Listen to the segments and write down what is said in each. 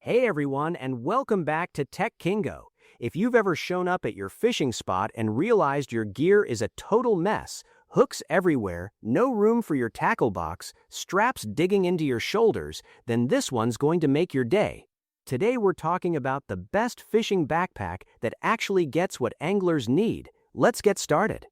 Hey everyone, and welcome back to Tech Kingo. If you've ever shown up at your fishing spot and realized your gear is a total mess, hooks everywhere, no room for your tackle box, straps digging into your shoulders, then this one's going to make your day. Today we're talking about the best fishing backpack that actually gets what anglers need. Let's get started.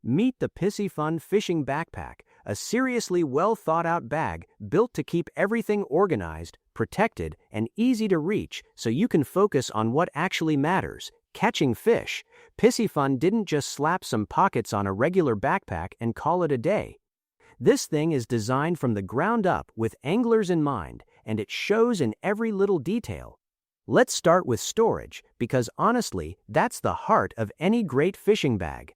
Meet the Pissy Fun Fishing Backpack, a seriously well-thought-out bag built to keep everything organized, protected, and easy to reach so you can focus on what actually matters, catching fish. Pissy Fun didn't just slap some pockets on a regular backpack and call it a day. This thing is designed from the ground up with anglers in mind, and it shows in every little detail. Let's start with storage, because honestly, that's the heart of any great fishing bag.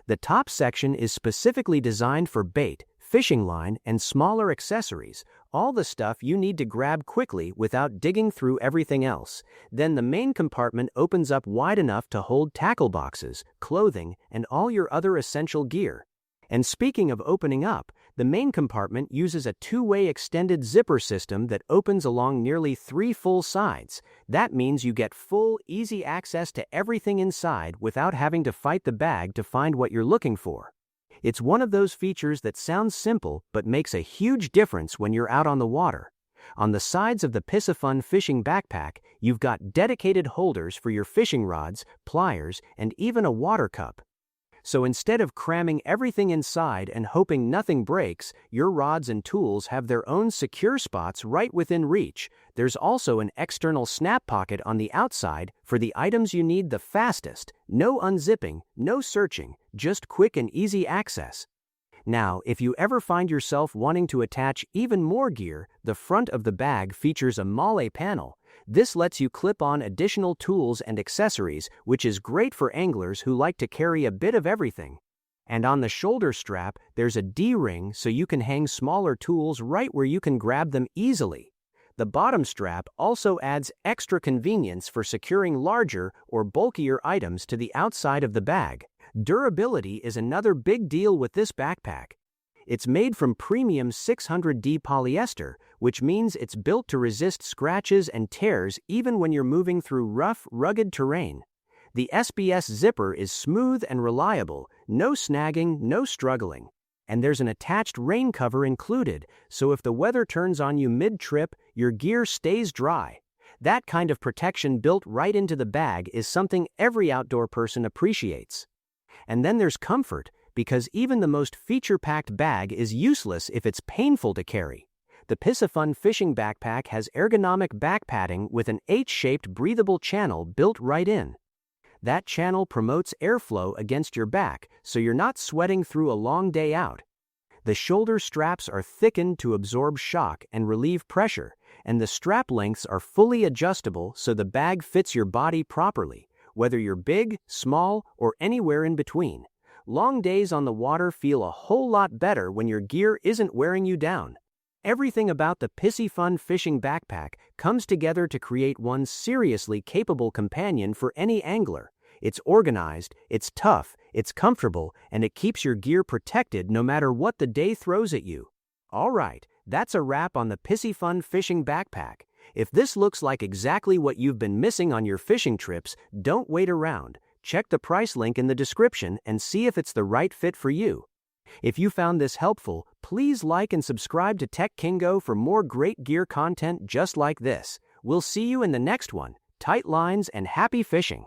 The top section is specifically designed for bait, fishing line, and smaller accessories, all the stuff you need to grab quickly without digging through everything else. Then the main compartment opens up wide enough to hold tackle boxes, clothing, and all your other essential gear. And speaking of opening up, the main compartment uses a two-way extended zipper system that opens along nearly 3 full sides. That means you get full, easy access to everything inside without having to fight the bag to find what you're looking for. It's one of those features that sounds simple but makes a huge difference when you're out on the water. On the sides of the Pissy Fun fishing backpack, you've got dedicated holders for your fishing rods, pliers, and even a water cup. So instead of cramming everything inside and hoping nothing breaks, your rods and tools have their own secure spots right within reach. There's also an external snap pocket on the outside for the items you need the fastest. No unzipping, no searching, just quick and easy access. Now, if you ever find yourself wanting to attach even more gear, the front of the bag features a MOLLE panel. This lets you clip on additional tools and accessories, which is great for anglers who like to carry a bit of everything. And on the shoulder strap, there's a D-ring so you can hang smaller tools right where you can grab them easily. The bottom strap also adds extra convenience for securing larger or bulkier items to the outside of the bag. Durability is another big deal with this backpack. It's made from premium 600D polyester, which means it's built to resist scratches and tears even when you're moving through rough, rugged terrain. The SBS zipper is smooth and reliable, no snagging, no struggling. And there's an attached rain cover included, so if the weather turns on you mid-trip, your gear stays dry. That kind of protection built right into the bag is something every outdoor person appreciates. And then there's comfort, because even the most feature-packed bag is useless if it's painful to carry. The Pissy Fun fishing backpack has ergonomic back padding with an H-shaped breathable channel built right in. That channel promotes airflow against your back, so you're not sweating through a long day out. The shoulder straps are thickened to absorb shock and relieve pressure, and the strap lengths are fully adjustable so the bag fits your body properly, whether you're big, small, or anywhere in between. Long days on the water feel a whole lot better when your gear isn't wearing you down. Everything about the Pissy Fun fishing backpack comes together to create one seriously capable companion for any angler. It's organized, it's tough, it's comfortable, and it keeps your gear protected no matter what the day throws at you. Alright, that's a wrap on the Pissy Fun fishing backpack. If this looks like exactly what you've been missing on your fishing trips, don't wait around. Check the price link in the description and see if it's the right fit for you. If you found this helpful, please like and subscribe to Tech Kingo for more great gear content just like this. We'll see you in the next one. Tight lines and happy fishing!